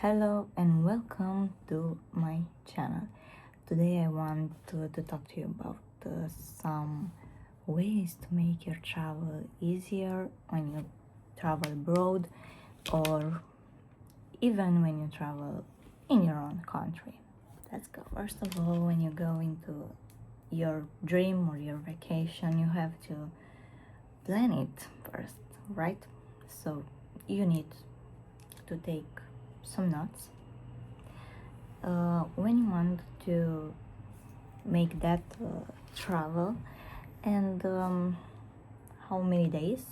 Hello and welcome to my channel. Today I want to talk to you about some ways to make your travel easier when you travel abroad or even when you travel in your own country. Let's go. First of all, when you go into your dream or your vacation, you have to plan it first, right? So you need to take some notes when you want to make that travel, and how many days,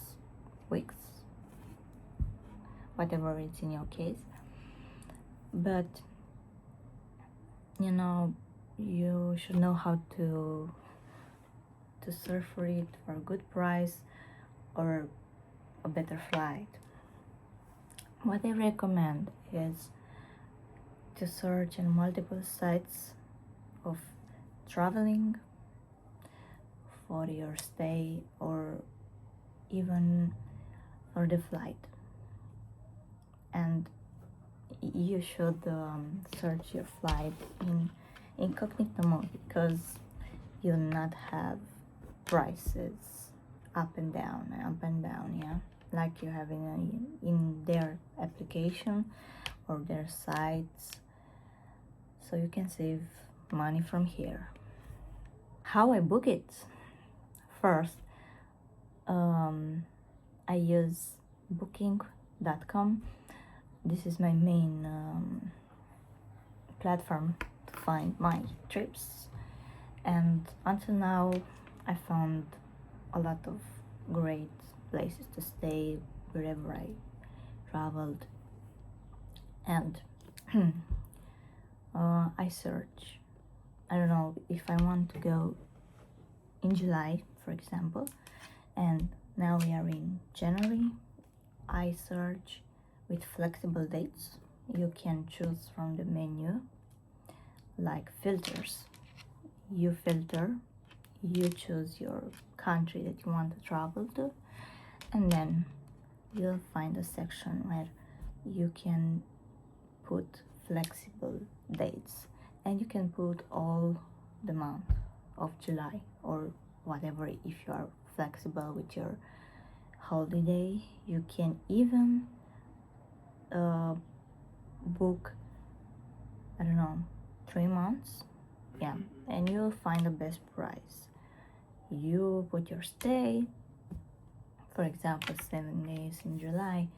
weeks, whatever it's in your case. But you should know how to search for it for a good price or a better flight. What I recommend is to search in multiple sites of traveling for your stay or even for the flight. And you should search your flight in incognito mode, because you'll not have prices up and down, yeah, like you have in their application or their sites, so you can save money from here. How I book it? First, I use booking.com. This is my main platform to find my trips, and until now I found a lot of great places to stay wherever I traveled. And I search, I don't know, if I want to go in July, for example, and now we are in January, I search with flexible dates. You can choose from the menu, like filters. You filter, you choose your country that you want to travel to, and then you'll find a section where you can put flexible dates, and you can put all the month of July or whatever. If you are flexible with your holiday, you can even book, I don't know, 3 months, yeah, and you'll find the best price. You put your stay, for example, 7 days in July,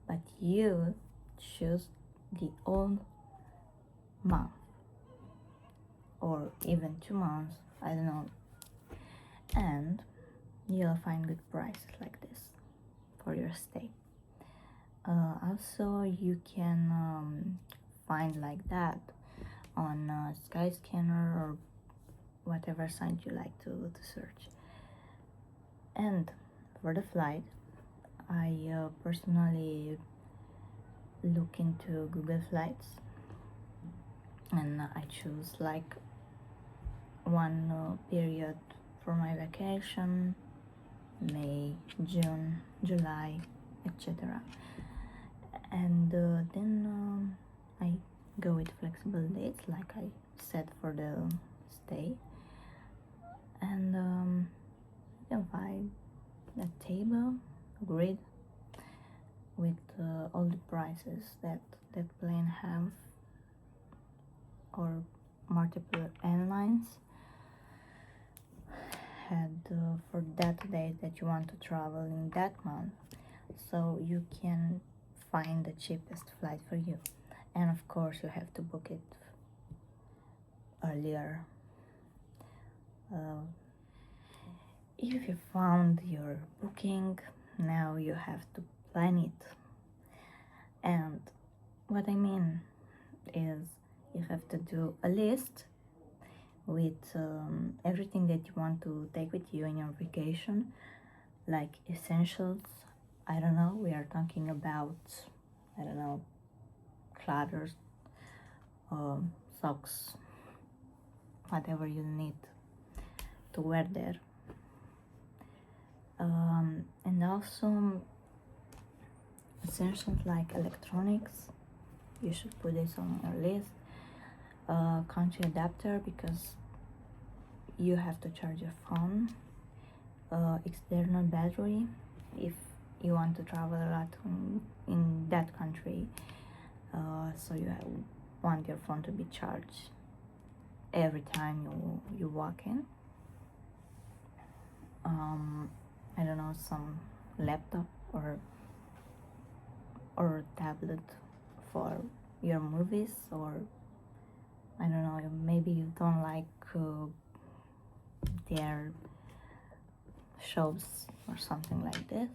but you choose the whole month or even 2 months, I don't know, and you'll find good prices like this for your stay. Also, you can find like that on Skyscanner or whatever site you like to search. And for the flight, I personally look into Google Flights, and I choose like one period for my vacation: May, June, July, etc. And then I go with flexible dates, like I said, for the stay. And you can find a table, a grid with all the prices that plane have, or multiple airlines had for that day that you want to travel in that month, so you can find the cheapest flight for you. And of course you have to book it earlier. If you found your booking, now you have to plan it. And what I mean is, you have to do a list with everything that you want to take with you in your vacation, like essentials. I don't know, we are talking about, I don't know, clothes, socks, whatever you need to wear there. And also essentials like electronics, you should put this on your list. Country adapter, because you have to charge your phone. External battery, if you want to travel a lot in that country, so want your phone to be charged every time you walk in. I don't know, some laptop or tablet for your movies, or I don't know, maybe you don't like their shows or something like this.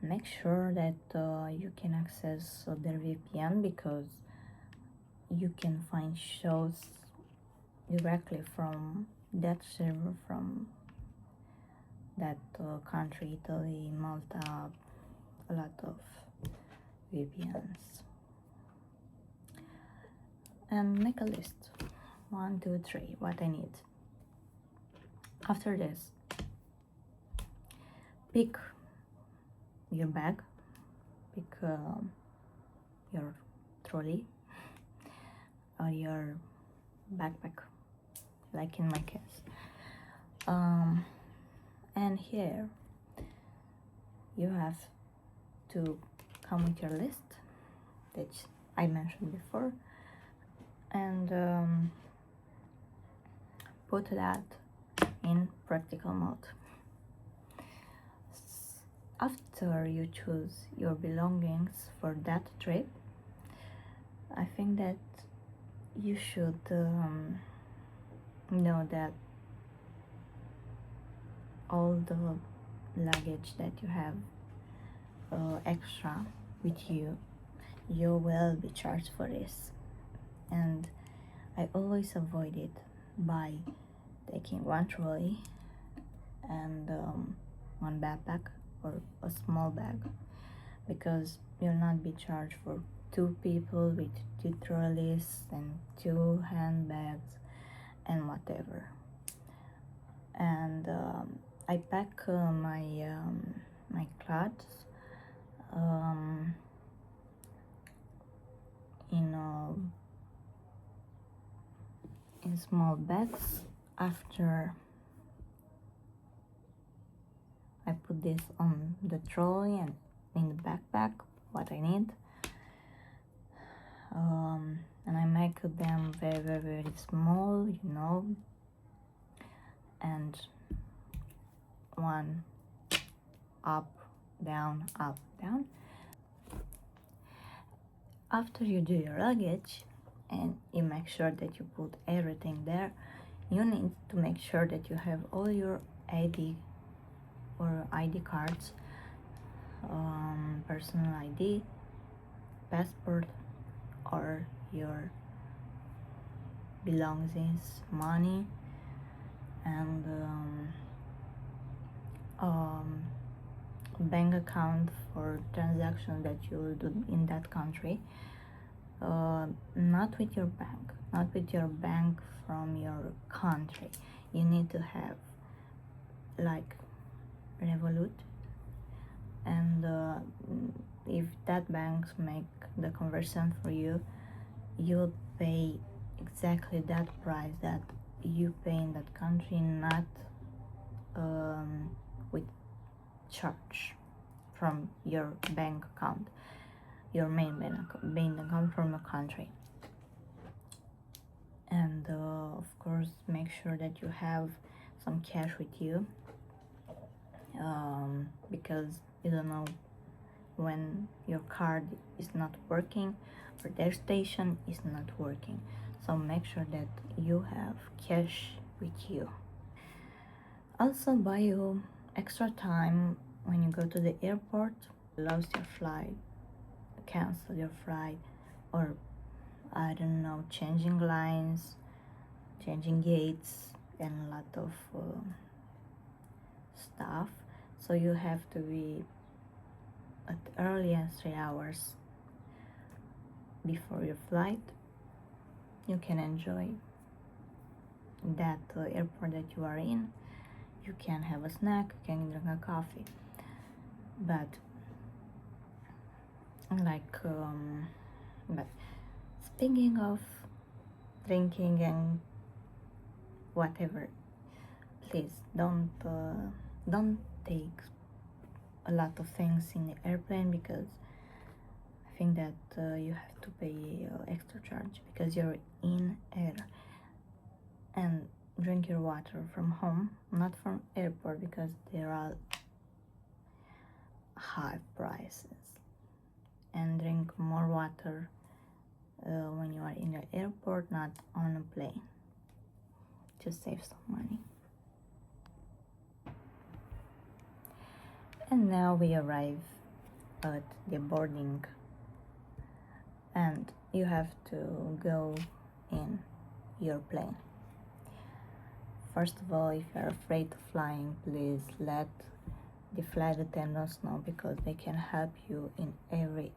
Make sure that you can access their VPN, because you can find shows directly from that server, from that country, Italy, Malta, a lot of VPNs. And make a list, 1, 2, 3, what I need. After this, pick your bag, pick your trolley or your backpack, like in my case. And here you have to come with your list that I mentioned before, and put that in practical mode. After you choose your belongings for that trip, I think that you should know that all the luggage that you have extra with you, you will be charged for this. And I always avoid it by taking one trolley and one backpack or a small bag, because you'll not be charged for 2 people with 2 trolleys and 2 handbags and whatever. And I pack my clothes in small bags. After I put this on the trolley and in the backpack, what I need, and I make them very, very, very small, and one up, down, up, down. After you do your luggage and you make sure that you put everything there, you need to make sure that you have all your ID or ID cards, personal ID, passport, or your belongings, money, and bank account for transactions that you will do in that country. Not with your bank from your country. You need to have like Revolut, and if that banks make the conversion for you, you'll pay exactly that price that you pay in that country, not with charge from your bank account, your main bank account from a country. And of course, make sure that you have some cash with you, because you don't know when your card is not working or their station is not working. So make sure that you have cash with you. Also buy you extra time when you go to the airport, lose your flight, cancel your flight, or I don't know, changing lines, changing gates, and a lot of stuff. So you have to be at earliest 3 hours before your flight. You can enjoy that airport that you are in. You can have a snack, you can drink a coffee. But like but speaking of drinking and whatever, please don't take a lot of things in the airplane, because I think that you have to pay extra charge because you're in air. And drink your water from home, not from airport, because there are high prices. And drink more water when you are in the airport, not on a plane, to save some money. And now we arrive at the boarding, and you have to go in your plane. First of all, if you're afraid of flying, please let the flight attendants know, because they can help you in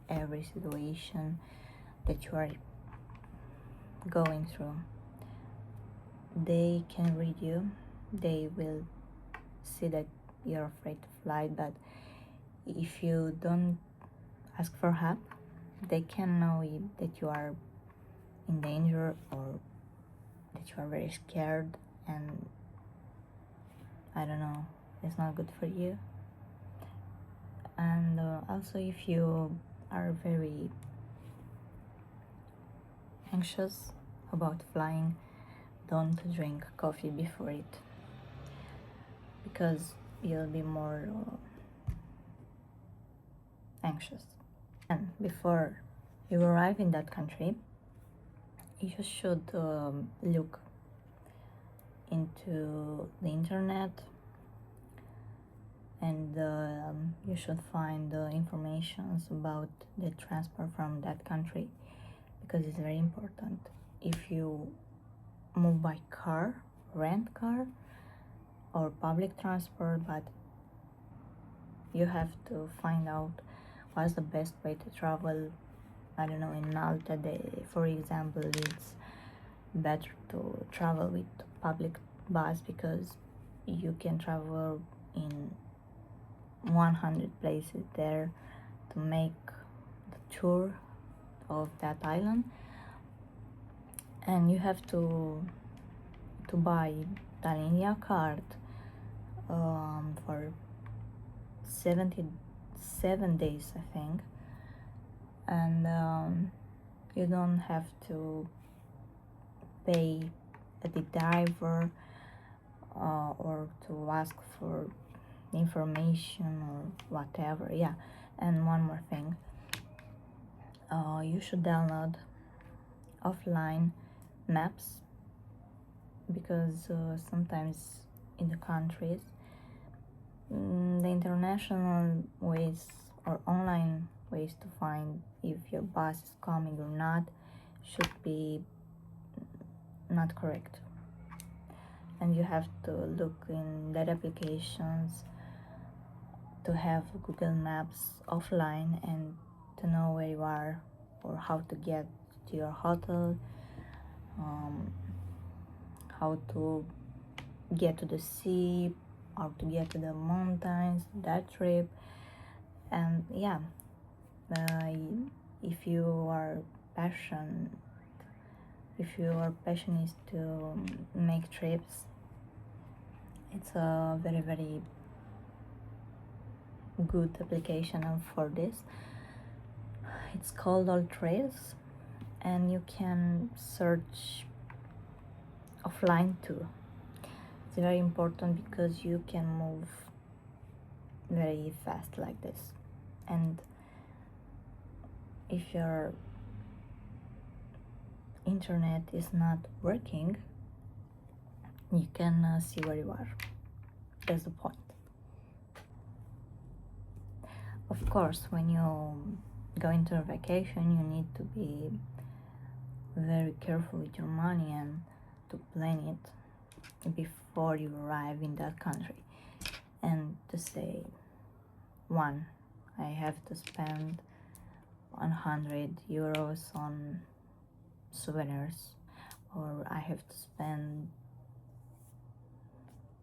every situation that you are going through. They can read you, they will see that you're afraid to fly, but if you don't ask for help, they can know that you are in danger, or that you are very scared, and I don't know, it's not good for you. And also, if you are very anxious about flying, don't drink coffee before it, because you'll be more anxious. And before you arrive in that country, you should look into the internet, and you should find information about the transport from that country, because it's very important. If you move by car, rent car, or public transport, but you have to find out what's the best way to travel. I don't know, in Malta, for example, it's better to travel with public bus, because you can travel in 100 places there to make the tour of that island. And you have to buy Dalinia card for 77 days, I think. And you don't have to pay the driver or to ask for information or whatever. Yeah. And one more thing, you should download offline maps, because sometimes in the countries, the international ways or online ways to find if your bus is coming or not should be not correct. And you have to look in that applications to have Google Maps offline, and to know where you are, or how to get to your hotel, how to get to the sea, how to get to the mountains, that trip. And yeah, if you are passionate to make trips, it's a very good application for this. It's called All Trails, and you can search offline too. It's very important, because you can move very fast like this. And if your internet is not working, you can see where you are. That's the point. Of course, when you go into a vacation, you need to be very careful with your money, and to plan it before you arrive in that country. And to say, I have to spend 100 euros on souvenirs, or I have to spend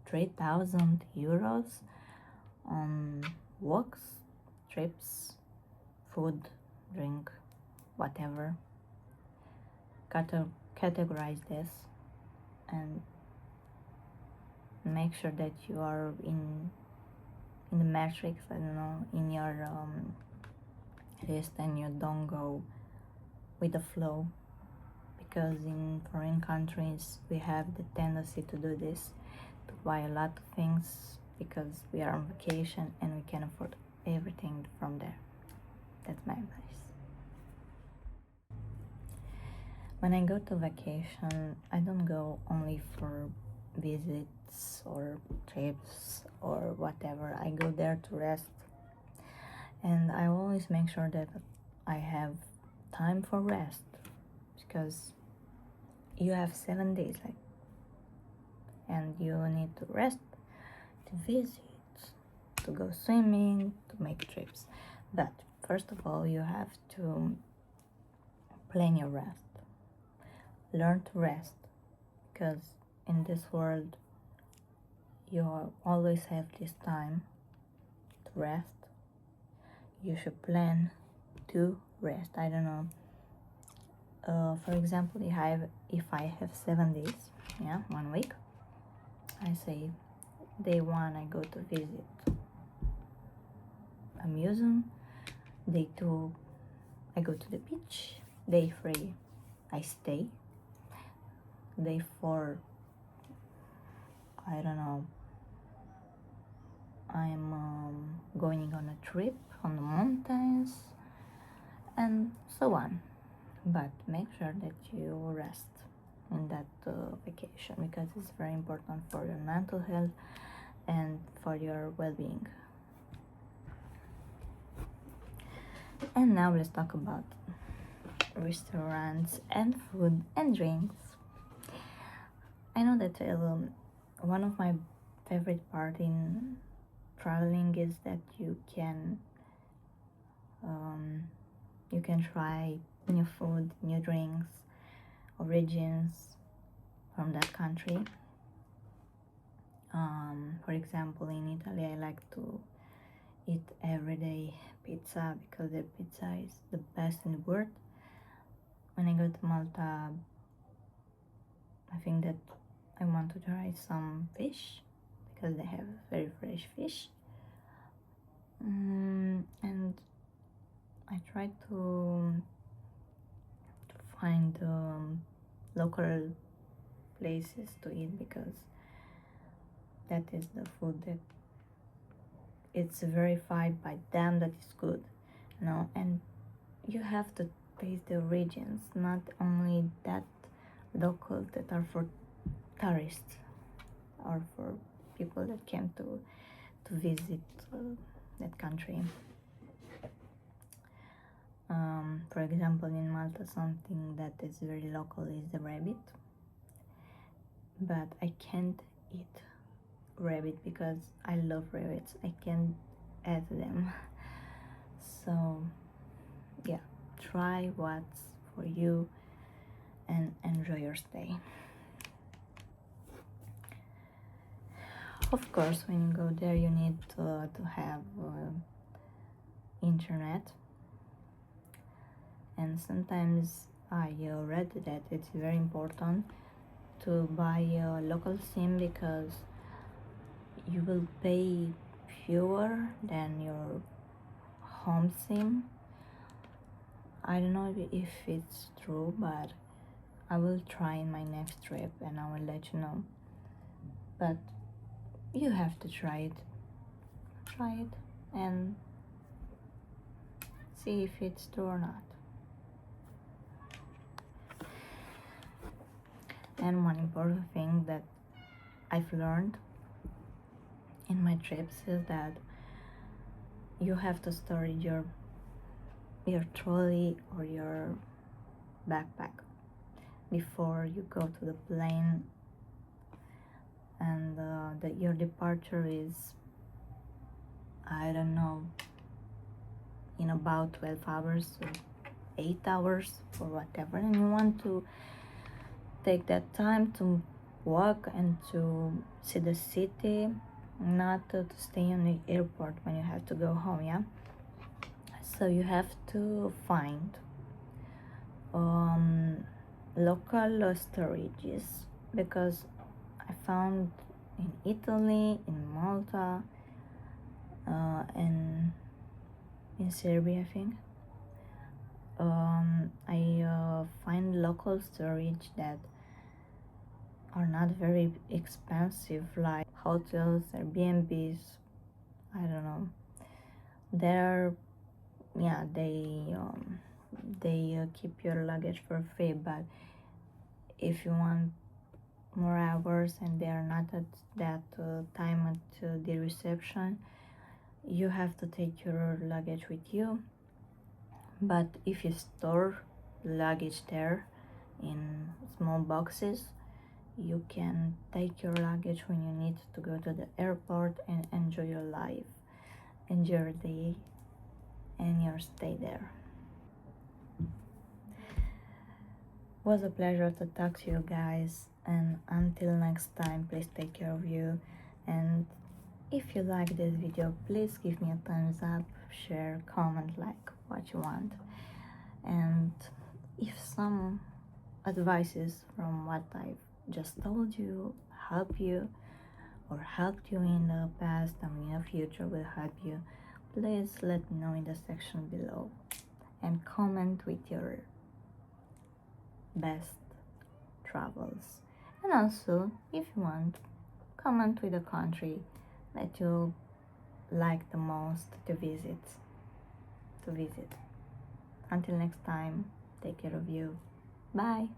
3,000 euros on walks, trips, food, drink, whatever. Categorize this and make sure that you are in the matrix, I don't know, in your list, and you don't go with the flow, because in foreign countries we have the tendency to do this, to buy a lot of things because we are on vacation and we can afford everything from there. That's my advice. When I go to vacation, I don't go only for visits or trips or whatever. I go there to rest, and I always make sure that I have time for rest, because you have 7 days, like, and you need to rest, to visit, to go swimming, to make trips. But first of all, you have to plan your rest. Learn to rest, because in this world you always have this time to rest. You should plan to rest. I don't know. For example, if I have 7 days, 1 week, I say day 1 I go to visit a museum. Day 2 I go to the beach. Day 3 I stay. Day 4, I don't know, I'm going on a trip on the mountains, and so on. But make sure that you rest in that vacation, because it's very important for your mental health and for your well-being. And now let's talk about restaurants and food and drinks. I know that one of my favorite part in traveling is that you can try new food, new drinks, origins from that country. For example, in Italy, I like to eat everyday pizza, because their pizza is the best in the world. When I go to Malta, I think that I want to try some fish, because they have very fresh fish. And I try to find local places to eat, because that is the food that it's verified by them that is good, and you have to taste the origins, not only that local that are for tourists or for people that came to visit that country. For example, in Malta, something that is very local is the rabbit, but I can't eat rabbit because I love rabbits. I can't add them. So yeah, try what's for you and enjoy your stay. Of course, when you go there, you need to have internet, and sometimes I read that it's very important to buy a local SIM, because you will pay fewer than your home SIM. I don't know if it's true, but I will try in my next trip and I will let you know. But you have to try it and see if it's true or not. And one important thing that I've learned in my trips is that you have to store your trolley or your backpack before you go to the plane, and that your departure is, I don't know, in about 12 hours or 8 hours or whatever, and you want to take that time to walk and to see the city, not to stay in the airport when you have to go home. So you have to find local storages, because I found in Italy, in Malta, and in Serbia, I think. I find local storage that are not very expensive, like hotels, Airbnbs. I don't know. They're, yeah, they keep your luggage for free, but if you want more hours and they are not at that time at the reception, you have to take your luggage with you. But if you store luggage there in small boxes, you can take your luggage when you need to go to the airport and enjoy your life, enjoy your day and your stay there. Was a pleasure to talk to you guys, and until next time, please take care of you. And if you like this video, please give me a thumbs up, share, comment, like what you want. And if some advices from what I've just told you help you or helped you in the past and in the future will help you, please let me know in the section below and comment with your best travels. And also, if you want, comment with a country that you like the most to visit. Until next time, take care of you. Bye.